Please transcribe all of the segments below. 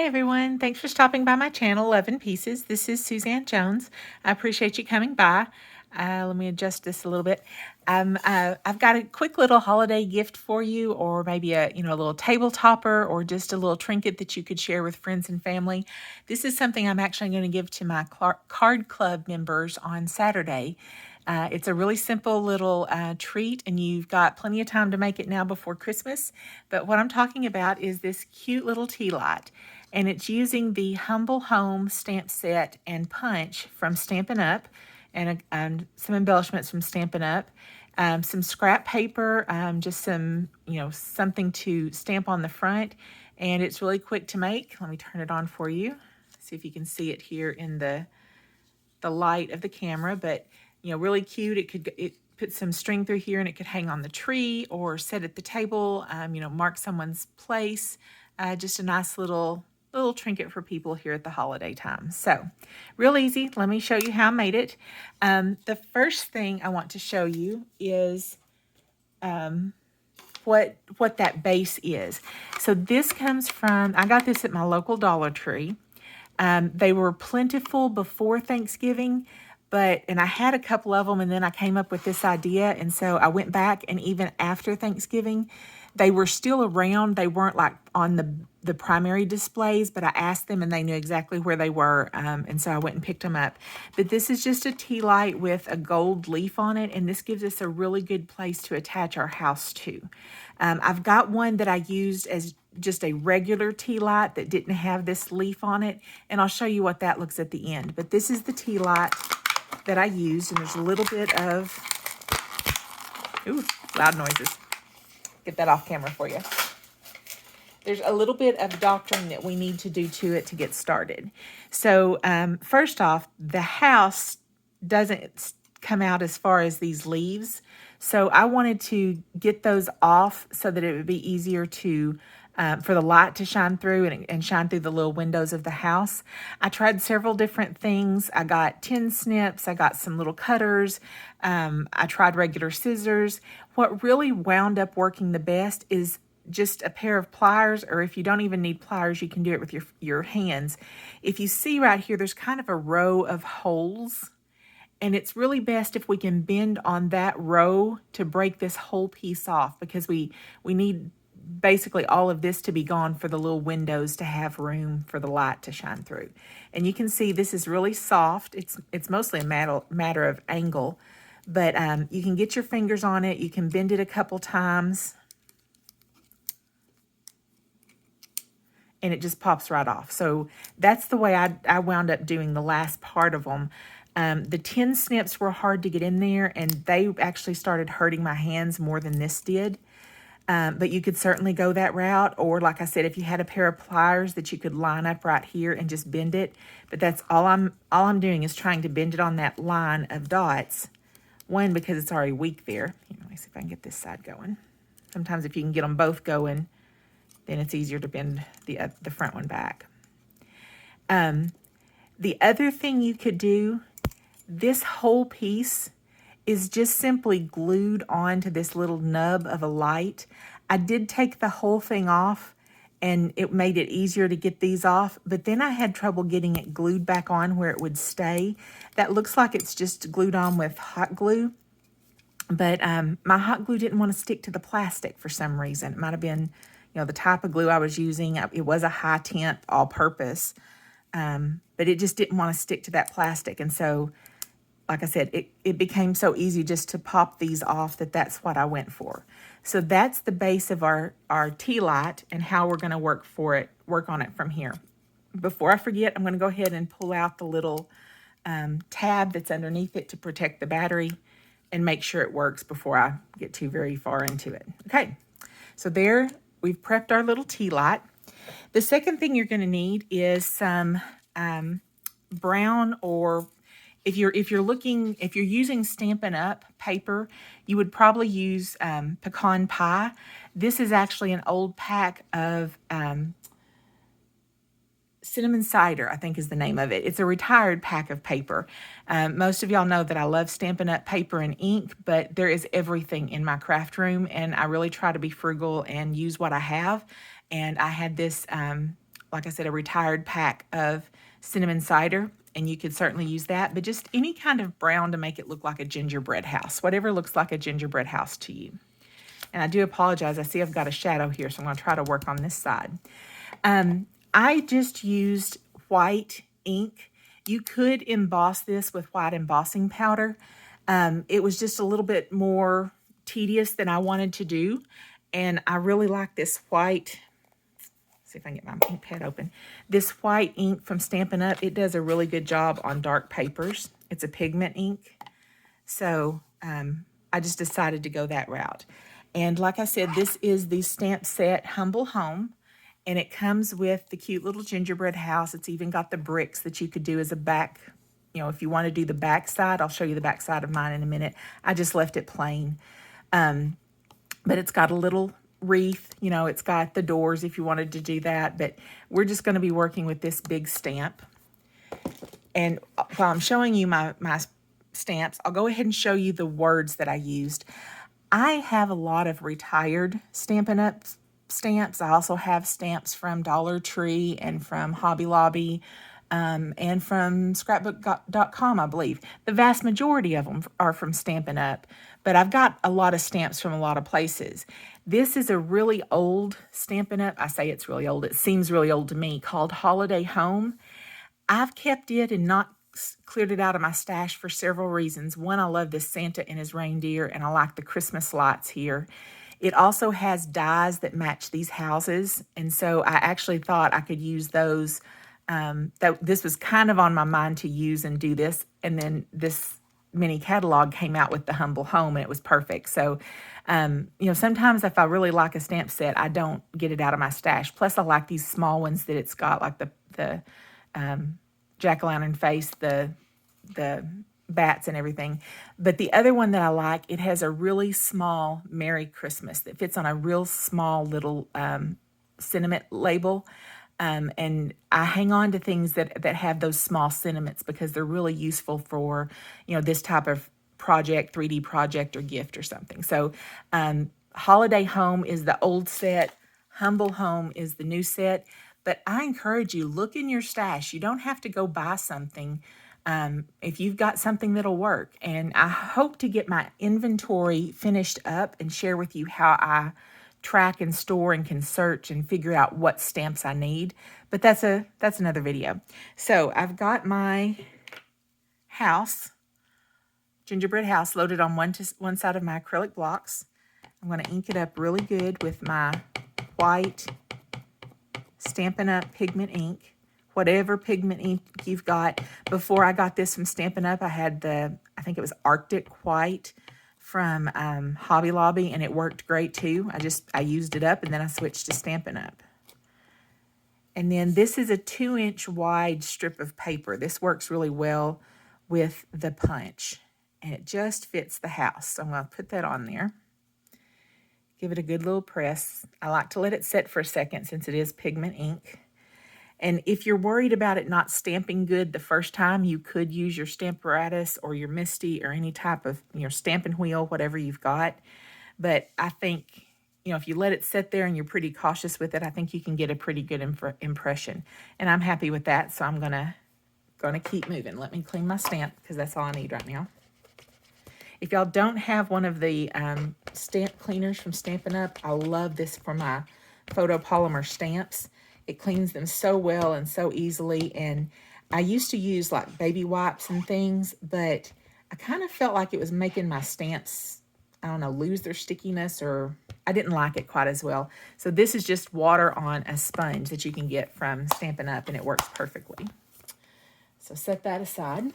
Hi everyone, thanks for stopping by my channel, Love in Pieces. This is Suzanne Jones. I appreciate you coming by. Let me adjust this a little bit. I've got a quick little holiday gift for you, or maybe a little table topper, or just a little trinket that you could share with friends and family. This is something I'm actually going to give to my card club members on Saturday. It's a really simple little treat, and you've got plenty of time to make it now before Christmas. But what I'm talking about is this cute little tea light, and it's using the Humble Home stamp set and punch from Stampin' Up, and some embellishments from Stampin' Up, some scrap paper, just some, something to stamp on the front, and it's really quick to make. Let me turn it on for you. See if you can see it here in the light of the camera, but really cute. It put some string through here, and it could hang on the tree or sit at the table, mark someone's place. Just a nice little trinket for people here at the holiday time. So real easy. Let me show you how I made it. The first thing I want to show you is what that base is. So this comes from, I got this at my local Dollar Tree. They were plentiful before Thanksgiving, and I had a couple of them, and then I came up with this idea, and so I went back, and even after Thanksgiving, they were still around. They weren't like on the primary displays, but I asked them, and they knew exactly where they were, and so I went and picked them up. But this is just a tea light with a gold leaf on it, and this gives us a really good place to attach our house to. I've got one that I used as just a regular tea light that didn't have this leaf on it, and I'll show you what that looks at the end. But this is the tea light that I used, and there's a little bit of, ooh, loud noises. Get that off camera for you. There's a little bit of doctoring that we need to do to it to get started. So first off, the house doesn't come out as far as these leaves. So I wanted to get those off so that it would be easier to for the light to shine through and shine through the little windows of the house. I tried several different things. I got tin snips. I got some little cutters. I tried regular scissors. What really wound up working the best is just a pair of pliers, or if you don't even need pliers, you can do it with your hands. If you see right here, there's kind of a row of holes, and it's really best if we can bend on that row to break this whole piece off, because we need basically all of this to be gone for the little windows to have room for the light to shine through. And you can see this is really soft. It's mostly a matter of angle, but you can get your fingers on it. You can bend it a couple times, and it just pops right off. So that's the way I wound up doing the last part of them. The tin snips were hard to get in there, and they actually started hurting my hands more than this did. But you could certainly go that route, or like I said, if you had a pair of pliers that you could line up right here and just bend it. But that's all I'm doing is trying to bend it on that line of dots. One, because it's already weak there. Let me see if I can get this side going. Sometimes if you can get them both going, then it's easier to bend the front one back. The other thing you could do, this whole piece is just simply glued onto this little nub of a light. I did take the whole thing off, and it made it easier to get these off, but then I had trouble getting it glued back on where it would stay. That looks like it's just glued on with hot glue, but my hot glue didn't want to stick to the plastic for some reason. It might have been, the type of glue I was using. It was a high temp all-purpose, but it just didn't want to stick to that plastic, and so like I said, it became so easy just to pop these off that's what I went for. So that's the base of our tea light and how we're going to work on it from here. Before I forget, I'm going to go ahead and pull out the little tab that's underneath it to protect the battery and make sure it works before I get too very far into it. Okay, so there we've prepped our little tea light. The second thing you're going to need is some brown, or if you're using Stampin' Up paper, you would probably use pecan pie. This is actually an old pack of cinnamon cider, I think is the name of it. It's a retired pack of paper. Most of y'all know that I love Stampin' Up paper and ink, but there is everything in my craft room, and I really try to be frugal and use what I have. And I had this like I said, a retired pack of cinnamon cider, and you could certainly use that, but just any kind of brown to make it look like a gingerbread house, whatever looks like a gingerbread house to you. And I do apologize. I see I've got a shadow here, so I'm going to try to work on this side. I just used white ink. You could emboss this with white embossing powder. It was just a little bit more tedious than I wanted to do. And I really like this white. See if I can get my ink pad open. This white ink from Stampin' Up, it does a really good job on dark papers. It's a pigment ink. So I just decided to go that route. And like I said, this is the stamp set Humble Home. And it comes with the cute little gingerbread house. It's even got the bricks that you could do as a back. You know, if you want to do the back side, I'll show you the back side of mine in a minute. I just left it plain. But it's got a little wreath. You know, it's got the doors if you wanted to do that. But we're just going to be working with this big stamp. And while I'm showing you my stamps, I'll go ahead and show you the words that I used. I have a lot of retired Stampin' Up stamps. I also have stamps from Dollar Tree and from Hobby Lobby and from scrapbook.com, I believe. The vast majority of them are from Stampin' Up, but I've got a lot of stamps from a lot of places. This is a really old Stampin' Up. I say it's really old. It seems really old to me, called Holiday Home. I've kept it and not cleared it out of my stash for several reasons. One, I love this Santa and his reindeer, and I like the Christmas lights here. It also has dies that match these houses, and so I actually thought I could use those. This was kind of on my mind to use and do this, and then this mini catalog came out with the Humble Home, and it was perfect. So, you know, sometimes if I really like a stamp set, I don't get it out of my stash. Plus, I like these small ones that it's got, like the jack-o'-lantern face, the bats and everything. But the other one that I like, it has a really small Merry Christmas that fits on a real small little sentiment label. And I hang on to things that have those small sentiments because they're really useful for, you know, this type of project, 3D project or gift or something. So Holiday Home is the old set. Humble Home is the new set. But I encourage you, look in your stash. You don't have to go buy something if you've got something that'll work. And I hope to get my inventory finished up and share with you how I track and store and can search and figure out what stamps I need. But that's another video. So I've got my house, gingerbread house, loaded on one side of my acrylic blocks. I'm going to ink it up really good with my white Stampin' Up pigment ink, whatever pigment ink you've got. Before I got this from Stampin' Up, I had I think it was Arctic White from Hobby Lobby, and it worked great too. I used it up, and then I switched to Stampin' Up. And then this is a 2-inch wide strip of paper. This works really well with the punch, and it just fits the house. So I'm going to put that on there. Give it a good little press. I like to let it set for a second since it is pigment ink. And if you're worried about it not stamping good the first time, you could use your Stamparatus or your Misty or any type of, you know, stamping wheel, whatever you've got. But I think, you know, if you let it sit there and you're pretty cautious with it, I think you can get a pretty good impression. And I'm happy with that, so I'm gonna keep moving. Let me clean my stamp because that's all I need right now. If y'all don't have one of the stamp cleaners from Stampin' Up, I love this for my photopolymer stamps. It cleans them so well and so easily. And I used to use like baby wipes and things, but I kind of felt like it was making my stamps, I don't know, lose their stickiness, or I didn't like it quite as well. So this is just water on a sponge that you can get from Stampin' Up, and it works perfectly. So set that aside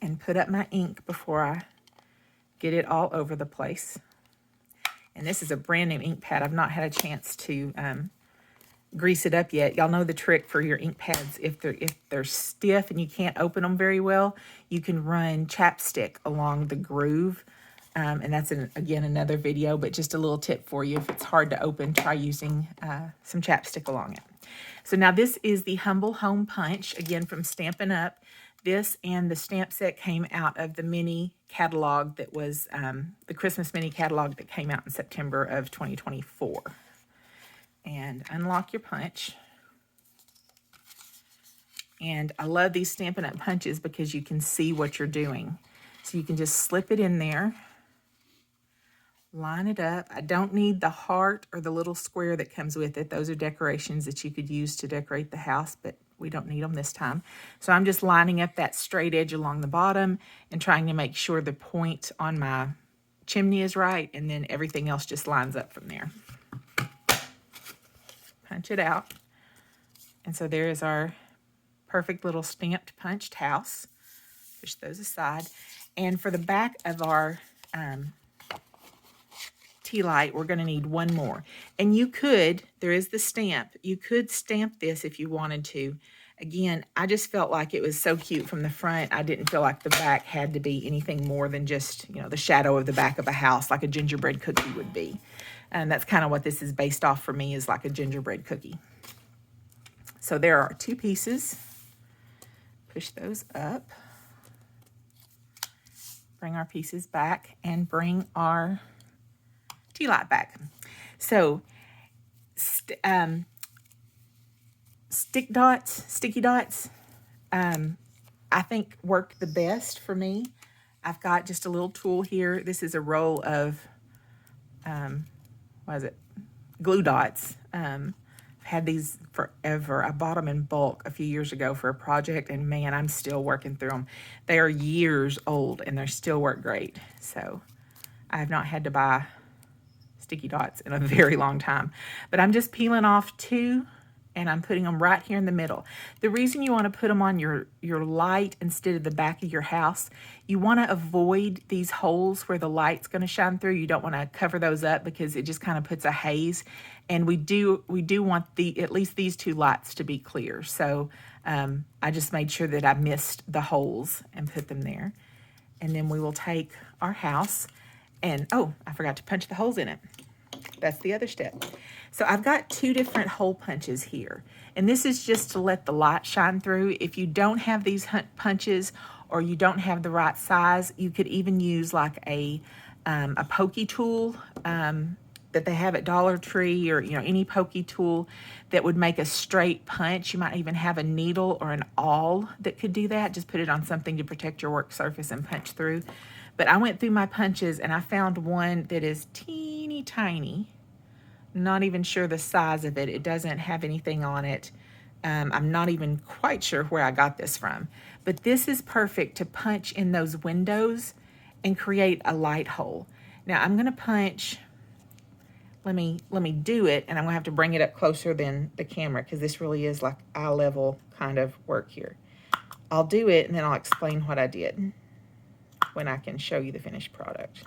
and put up my ink before I get it all over the place. And this is a brand new ink pad. I've not had a chance to grease it up yet. Y'all know the trick for your ink pads. If they're stiff and you can't open them very well, you can run chapstick along the groove. And that's, again, another video, but just a little tip for you. If it's hard to open, try using some chapstick along it. So now this is the Humble Home Punch, again from Stampin' Up. This and the stamp set came out of the mini catalog that was the Christmas mini catalog that came out in September of 2024. and unlock your punch. And I love these Stampin' Up! Punches because you can see what you're doing. So you can just slip it in there, line it up. I don't need the heart or the little square that comes with it. Those are decorations that you could use to decorate the house, but we don't need them this time. So I'm just lining up that straight edge along the bottom and trying to make sure the point on my chimney is right, and then everything else just lines up from there. Punch it out. And so there is our perfect little stamped punched house. Push those aside. And for the back of our Tealight, we're going to need one more. And you could, there is the stamp, you could stamp this if you wanted to. Again, I just felt like it was so cute from the front. I didn't feel like the back had to be anything more than just, you know, the shadow of the back of a house like a gingerbread cookie would be. And that's kind of what this is based off for me, is like a gingerbread cookie. So there are two pieces. Push those up. Bring our pieces back and bring our Tealight back. So sticky dots, I think work the best for me. I've got just a little tool here. This is a roll of, glue dots. I've had these forever. I bought them in bulk a few years ago for a project, and man, I'm still working through them. They are years old, and they still work great. So I have not had to buy sticky dots in a very long time. But I'm just peeling off two, and I'm putting them right here in the middle. The reason you want to put them on your light instead of the back of your house, you want to avoid these holes where the light's going to shine through. You don't want to cover those up because it just kind of puts a haze. And we do want at least these two lights to be clear. So I just made sure that I missed the holes and put them there. And then we will take our house and, oh, I forgot to punch the holes in it. That's the other step. So I've got two different hole punches here. And this is just to let the light shine through. If you don't have these punches or you don't have the right size, you could even use like a pokey tool that they have at Dollar Tree, or any pokey tool that would make a straight punch. You might even have a needle or an awl that could do that. Just put it on something to protect your work surface and punch through. But I went through my punches and I found one that is teeny tiny. Not even sure the size of it. It doesn't have anything on it. I'm not even quite sure where I got this from. But this is perfect to punch in those windows and create a light hole. Now I'm going to punch. Let me do it, and I'm going to have to bring it up closer than the camera because this really is like eye level kind of work here. I'll do it, and then I'll explain what I did when I can show you the finished product.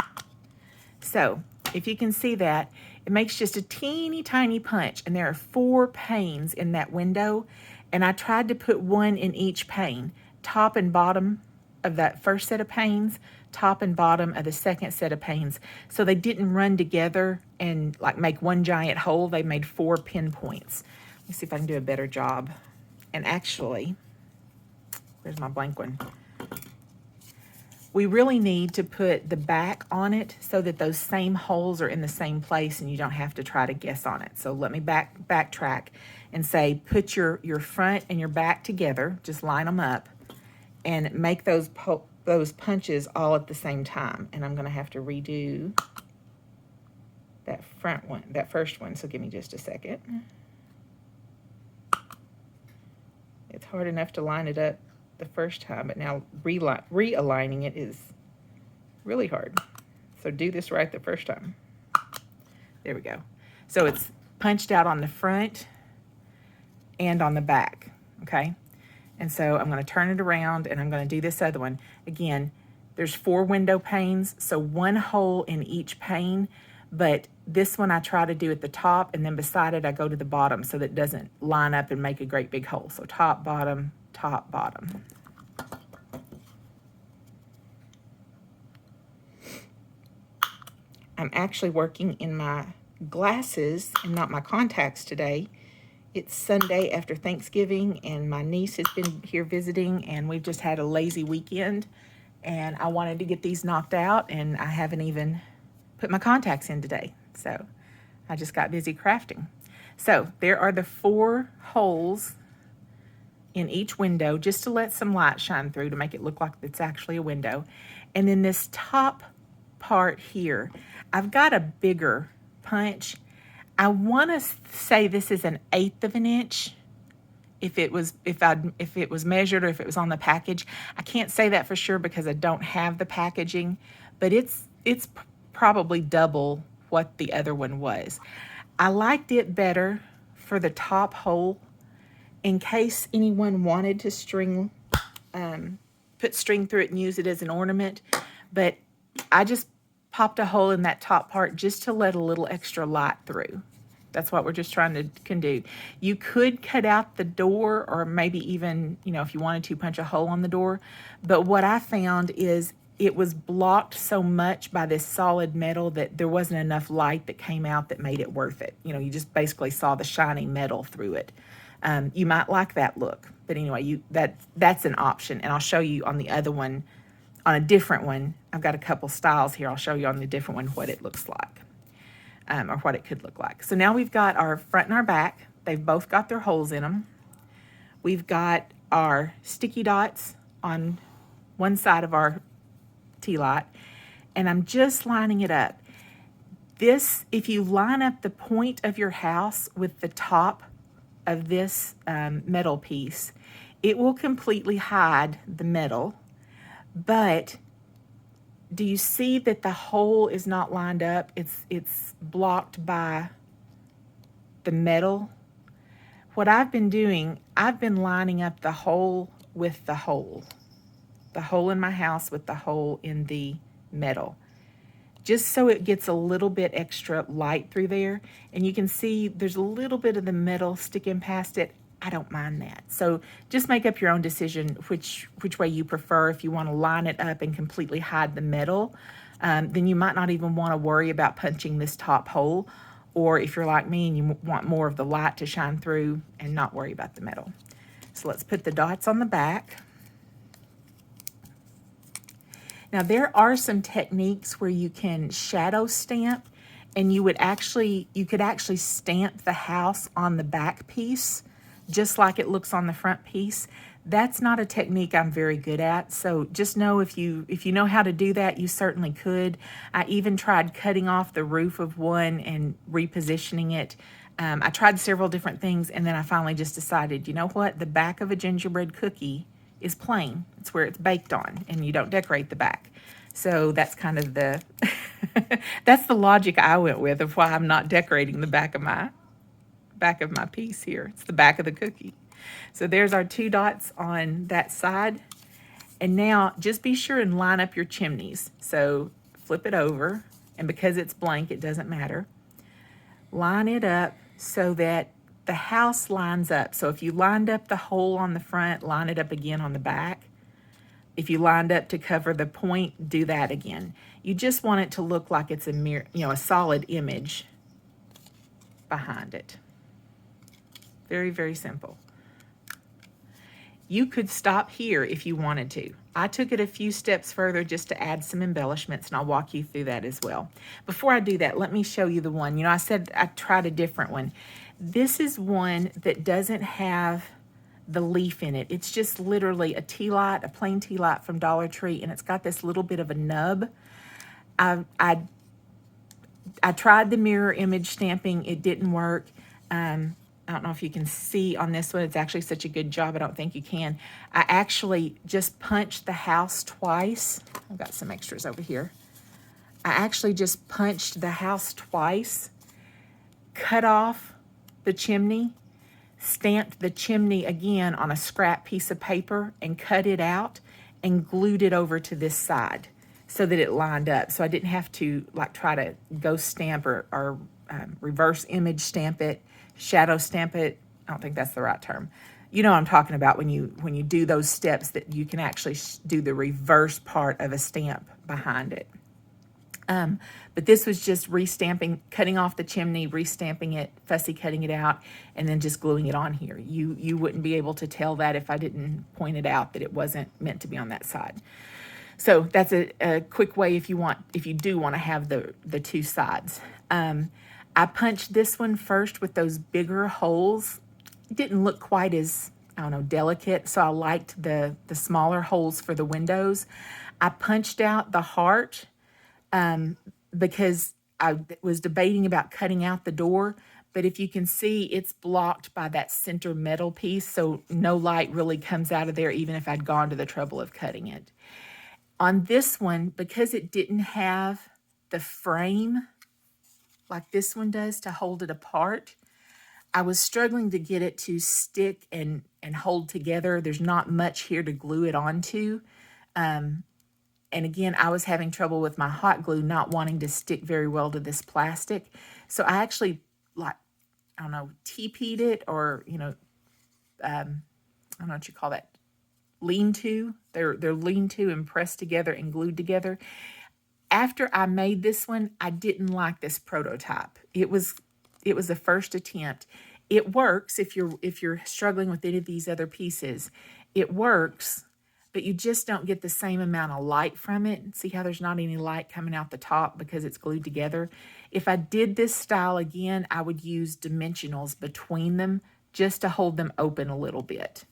So if you can see that, it makes just a teeny tiny punch, and there are 4 panes in that window, and I tried to put one in each pane, top and bottom of that first set of panes, top and bottom of the second set of panes, so they didn't run together and like make one giant hole. They made 4 pinpoints. Let me see if I can do a better job. And actually, where's my blank one? We really need to put the back on it so that those same holes are in the same place and you don't have to try to guess on it. So let me backtrack and say, put your front and your back together, just line them up and make those punches all at the same time. And I'm going to have to redo that front one, that first one. So give me just a second. It's hard enough to line it up the first time, but now realigning it is really hard. So do this right the first time. There we go. So it's punched out on the front and on the back, okay? And so I'm going to turn it around and I'm going to do this other one. Again, there's 4 window panes, so 1 hole in each pane, but this one I try to do at the top, and then beside it I go to the bottom so that it doesn't line up and make a great big hole. So top, bottom, top, bottom. I'm actually working in my glasses and not my contacts today. It's Sunday after Thanksgiving, and my niece has been here visiting, and we've just had a lazy weekend, and I wanted to get these knocked out, and I haven't even put my contacts in today. So I just got busy crafting. So there are the 4 holes in each window, just to let some light shine through to make it look like it's actually a window. And then this top part here, I've got a bigger punch. I want to say this is 1/8 of an inch. If it was measured or if it was on the package, I can't say that for sure because I don't have the packaging, but it's probably double what the other one was. I liked it better for the top hole in case anyone wanted to put string through it and use it as an ornament, but I just popped a hole in that top part just to let a little extra light through. That's what we're just trying to do. You could cut out the door, or maybe even, if you wanted to, punch a hole on the door. But what I found is it was blocked so much by this solid metal that there wasn't enough light that came out that made it worth it. You just basically saw the shiny metal through it. You might like that look, but anyway, that's an option. And I'll show you on the other one, on a different one. I've got a couple styles here. I'll show you on the different one what it looks like. Or what it could look like. So now we've got our front and our back. They've both got their holes in them. We've got our sticky dots on one side of our Tealight, and I'm just lining it up. This, if you line up the point of your house with the top of this metal piece, it will completely hide the metal, but do you see that the hole is not lined up? It's blocked by the metal. What I've been doing, I've been lining up the hole with the hole in my house with the hole in the metal, just so it gets a little bit extra light through there. And you can see there's a little bit of the metal sticking past it. I don't mind that. So just make up your own decision which way you prefer. If you want to line it up and completely hide the metal, then you might not even want to worry about punching this top hole. Or if you're like me and you want more of the light to shine through and not worry about the metal. So let's put the dots on the back. Now there are some techniques where you can shadow stamp, and you could actually stamp the house on the back piece just like it looks on the front piece. That's not a technique I'm very good at, so just know if you know how to do that, you certainly could. I even tried cutting off the roof of one and repositioning it. I tried several different things, and then I finally just decided, you know what? The back of a gingerbread cookie is plain. It's where it's baked on, and you don't decorate the back. So that's kind of the that's the logic I went with of why I'm not decorating the back of my piece here. It's the back of the cookie. So there's our 2 dots on that side. And now just be sure and line up your chimneys. So flip it over, and because it's blank, it doesn't matter. Line it up so that the house lines up. So if you lined up the hole on the front, line it up again on the back. If you lined up to cover the point, do that again. You just want it to look like it's a mirror, a solid image behind it. Very, very simple. You could stop here if you wanted to. I took it a few steps further just to add some embellishments, and I'll walk you through that as well. Before I do that, let me show you the one. I said I tried a different one. This is one that doesn't have the leaf in it. It's just literally a Tealight, a plain Tealight from Dollar Tree, and it's got this little bit of a nub. I tried the mirror image stamping. It didn't work. I don't know if you can see on this one. It's actually such a good job. I don't think you can. I actually just punched the house twice. I've got some extras over here. I actually just punched the house twice, cut off the chimney, stamped the chimney again on a scrap piece of paper and cut it out and glued it over to this side so that it lined up. So I didn't have to try to ghost stamp or reverse image stamp it, shadow stamp it. I don't think that's the right term. You know what I'm talking about when you do those steps, that you can actually do the reverse part of a stamp behind it. But this was just restamping, cutting off the chimney, restamping it, fussy cutting it out, and then just gluing it on here. You wouldn't be able to tell that if I didn't point it out that it wasn't meant to be on that side. So that's a quick way if you do want to have the 2 sides. I punched this one first with those bigger holes. It didn't look quite as, I don't know, delicate, so I liked the smaller holes for the windows. I punched out the heart because I was debating about cutting out the door, but if you can see, it's blocked by that center metal piece, so no light really comes out of there, even if I'd gone to the trouble of cutting it. On this one, because it didn't have the frame like this one does to hold it apart, I was struggling to get it to stick and hold together. There's not much here to glue it onto. And again, I was having trouble with my hot glue not wanting to stick very well to this plastic. So I actually, like, I don't know, TP'd it, or, you know, I don't know what you call that, lean-to. They're lean-to and pressed together and glued together. After I made this one, I didn't like this prototype. It was the first attempt. It works if you're struggling with any of these other pieces. It works, but you just don't get the same amount of light from it. See how there's not any light coming out the top because it's glued together? If I did this style again, I would use dimensionals between them just to hold them open a little bit.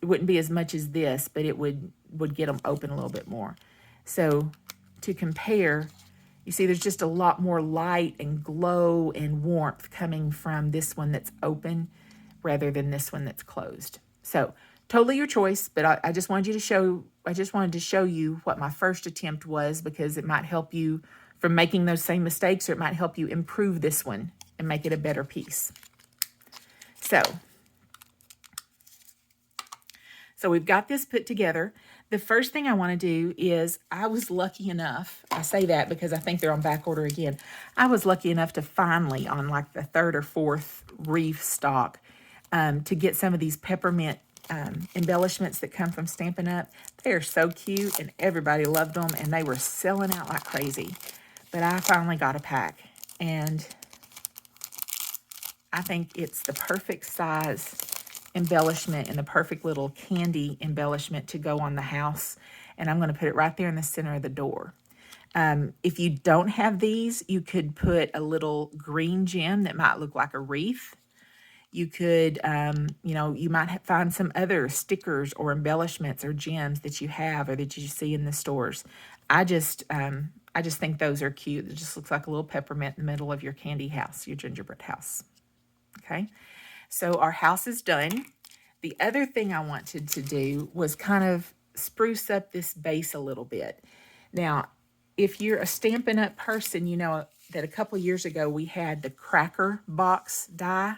It wouldn't be as much as this, but it would get them open a little bit more. So to compare, you see there's just a lot more light and glow and warmth coming from this one that's open rather than this one that's closed. So totally your choice, but I just wanted to show you what my first attempt was, because it might help you from making those same mistakes, or it might help you improve this one and make it a better piece. So we've got this put together. The first thing I want to do is, I was lucky enough, I say that because I think they're on back order again. I was lucky enough to finally, on like the third or fourth reef stock, to get some of these peppermint embellishments that come from Stampin' Up. They are so cute and everybody loved them and they were selling out like crazy. But I finally got a pack and I think it's the perfect size embellishment and the perfect little candy embellishment to go on the house. And I'm going to put it right there in the center of the door. If you don't have these, you could put a little green gem that might look like a wreath. You could, you might find some other stickers or embellishments or gems that you have or that you see in the stores. I just think those are cute. It just looks like a little peppermint in the middle of your candy house, your gingerbread house. Okay, so our house is done. The other thing I wanted to do was kind of spruce up this base a little bit. Now, if you're a Stampin' Up person, you know that a couple years ago we had the cracker box die.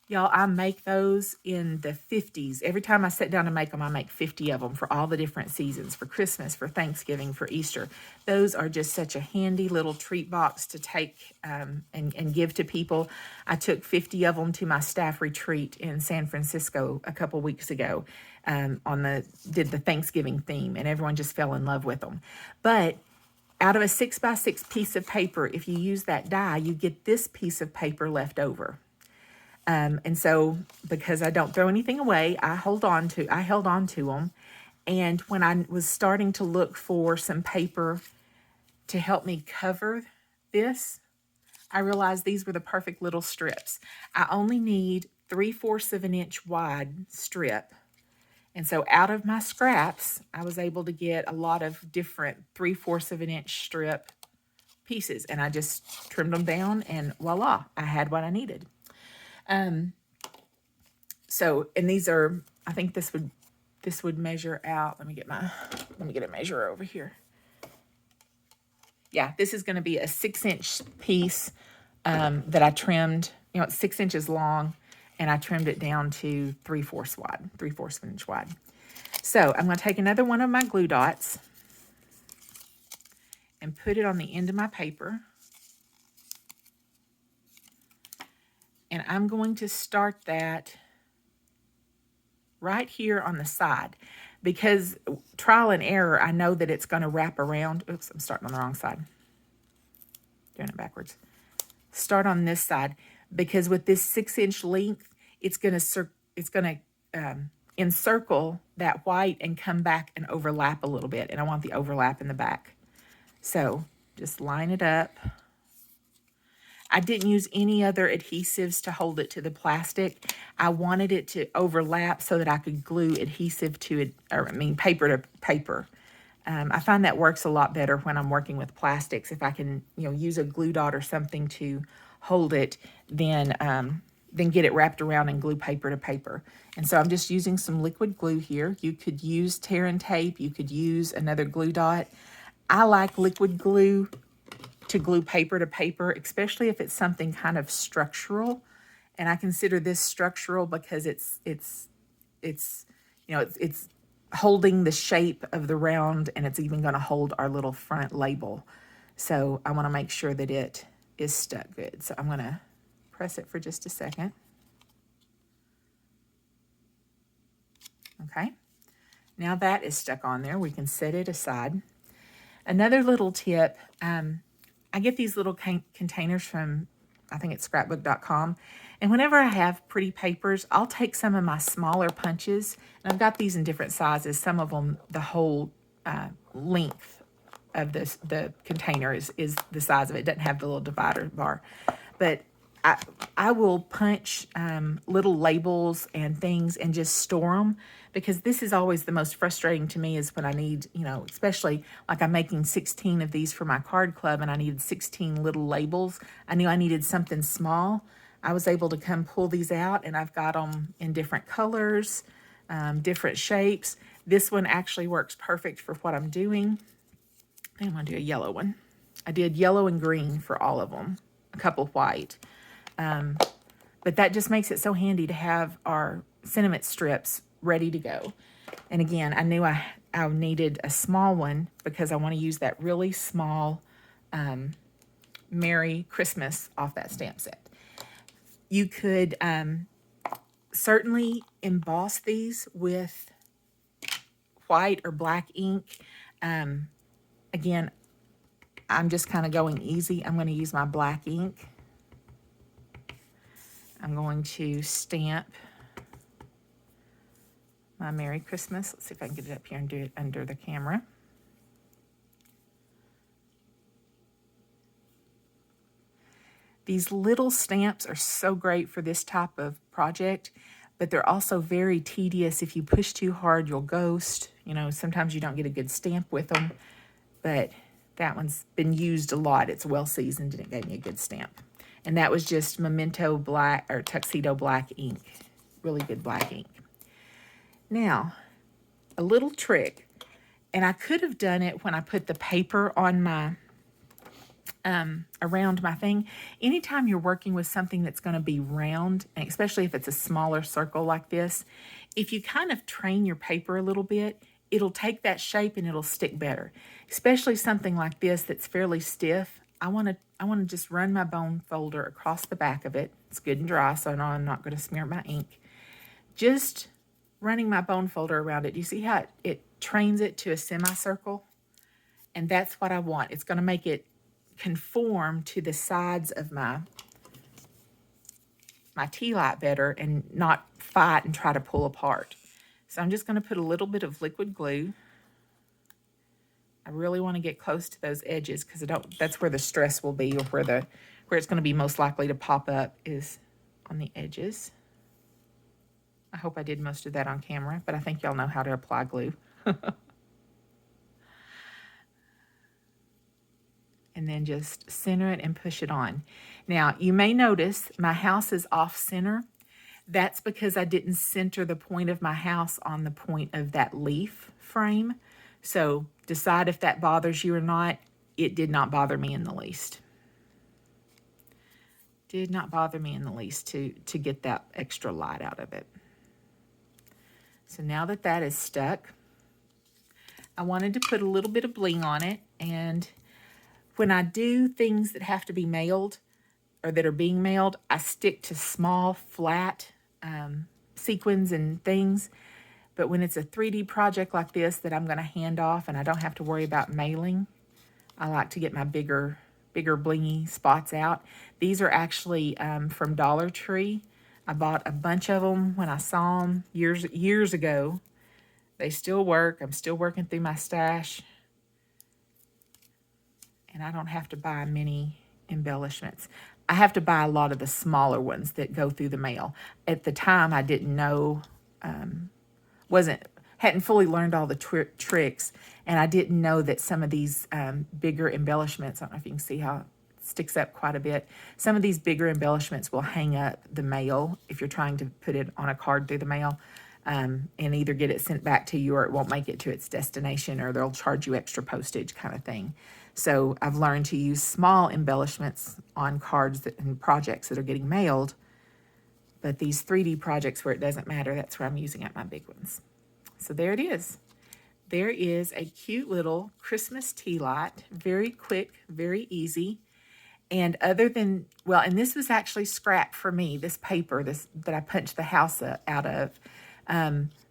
Y'all, I make those in the 50s. Every time I sit down to make them, I make 50 of them for all the different seasons, for Christmas, for Thanksgiving, for Easter. Those are just such a handy little treat box to take and give to people. I took 50 of them to my staff retreat in San Francisco a couple weeks ago did the Thanksgiving theme, and everyone just fell in love with them. But out of a 6x6 piece of paper, if you use that die, you get this piece of paper left over. And so because I don't throw anything away, I held on to them. And when I was starting to look for some paper to help me cover this, I realized these were the perfect little strips. I only need 3/4 of an inch wide strip. And so out of my scraps, I was able to get a lot of different 3/4 of an inch strip pieces. And I just trimmed them down and voila, I had what I needed. And these are, I think this would measure out. Let me get a measure over here. Yeah, this is going to be a 6-inch piece, that I trimmed, it's 6 inches long and I trimmed it down to 3/4 wide, 3/4 of an inch wide. So I'm going to take another one of my glue dots and put it on the end of my paper. And I'm going to start that right here on the side, because trial and error, I know that it's going to wrap around. Oops, I'm starting on the wrong side. Doing it backwards. Start on this side, because with this 6-inch length, it's going to encircle that white and come back and overlap a little bit. And I want the overlap in the back. So just line it up. I didn't use any other adhesives to hold it to the plastic. I wanted it to overlap so that I could glue adhesive to it, or I mean paper to paper. I find that works a lot better when I'm working with plastics. If I can, use a glue dot or something to hold it, then get it wrapped around and glue paper to paper. And so I'm just using some liquid glue here. You could use tear and tape. You could use another glue dot. I like liquid glue to glue paper to paper, especially if it's something kind of structural. And I consider this structural because it's holding the shape of the round, and it's even going to hold our little front label. So I want to make sure that it is stuck good. So I'm going to press it for just a second. Okay. Now that is stuck on there, we can set it aside. Another little tip, I get these little containers from, I think it's scrapbook.com. And whenever I have pretty papers, I'll take some of my smaller punches. And I've got these in different sizes. Some of them, the whole length of the container is the size of it. It doesn't have the little divider bar. But I will punch little labels and things and just store them, because this is always the most frustrating to me, is when I need, especially like I'm making 16 of these for my card club and I needed 16 little labels. I knew I needed something small. I was able to come pull these out, and I've got them in different colors, different shapes. This one actually works perfect for what I'm doing. I think I'm going to do a yellow one. I did yellow and green for all of them, a couple white. But that just makes it so handy to have our sentiment strips ready to go. And again, I knew I needed a small one because I want to use that really small Merry Christmas off that stamp set. You could certainly emboss these with white or black ink. Again, I'm just kind of going easy. I'm going to use my black ink. I'm going to stamp my Merry Christmas. Let's see if I can get it up here and do it under the camera. These little stamps are so great for this type of project, but they're also very tedious. If you push too hard, you'll ghost. Sometimes you don't get a good stamp with them, but that one's been used a lot. It's well seasoned and it gave me a good stamp. And that was just Memento Black or Tuxedo Black ink. Really good black ink. Now, a little trick, and I could have done it when I put the paper on my, around my thing. Anytime you're working with something that's going to be round, and especially if it's a smaller circle like this, if you kind of train your paper a little bit, it'll take that shape and it'll stick better. Especially something like this that's fairly stiff. I want to just run my bone folder across the back of it. It's good and dry, so I know I'm not going to smear my ink. Just running my bone folder around it. You see how it trains it to a semicircle? And that's what I want. It's going to make it conform to the sides of my Tealight better and not fight and try to pull apart. So I'm just going to put a little bit of liquid glue. I really want to get close to those edges because that's where the stress will be, or where it's going to be most likely to pop up is on the edges. I hope I did most of that on camera, but I think y'all know how to apply glue. And then just center it and push it on. Now, you may notice my house is off center. That's because I didn't center the point of my house on the point of that leaf frame. So decide if that bothers you or not. It did not bother me in the least. Did not bother me in the least to get that extra light out of it. So now that that is stuck, I wanted to put a little bit of bling on it. And when I do things that have to be mailed or that are being mailed, I stick to small, flat sequins and things. But when it's a 3D project like this that I'm going to hand off and I don't have to worry about mailing, I like to get my bigger blingy spots out. These are actually from Dollar Tree. I bought a bunch of them when I saw them years ago. They still work. I'm still working through my stash. And I don't have to buy many embellishments. I have to buy a lot of the smaller ones that go through the mail. At the time, I didn't know, hadn't fully learned all the tricks, and I didn't know that some of these bigger embellishments, I don't know if you can see how it sticks up quite a bit. Some of these bigger embellishments will hang up the mail if you're trying to put it on a card through the mail, and either get it sent back to you or it won't make it to its destination, or they'll charge you extra postage kind of thing. So I've learned to use small embellishments on cards and projects that are getting mailed. But these 3D projects where it doesn't matter, that's where I'm using up my big ones. So there it is. There is a cute little Christmas tea light. Very quick, very easy. And other than, well, and this was actually scrap for me, this paper that I punched the house out of.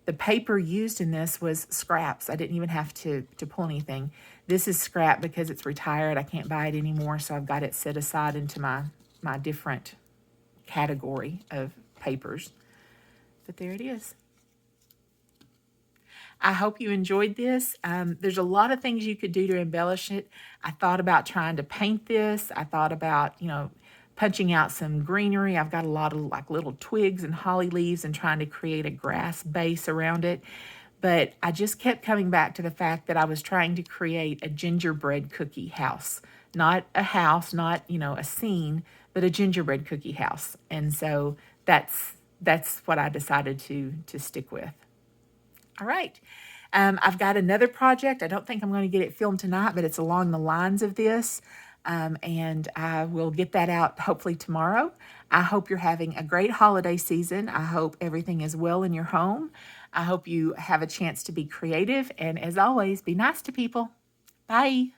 The paper used in this was scraps. I didn't even have to pull anything. This is scrap because it's retired. I can't buy it anymore, so I've got it set aside into my different category of papers. But there it is. I hope you enjoyed this. There's a lot of things you could do to embellish it. I thought about trying to paint this. I thought about, punching out some greenery. I've got a lot of like little twigs and holly leaves and trying to create a grass base around it. But I just kept coming back to the fact that I was trying to create a gingerbread cookie house. Not a house, not, a scene, but a gingerbread cookie house. And so that's what I decided to stick with. All right. I've got another project. I don't think I'm going to get it filmed tonight, but it's along the lines of this. And I will get that out hopefully tomorrow. I hope you're having a great holiday season. I hope everything is well in your home. I hope you have a chance to be creative. And as always, be nice to people. Bye.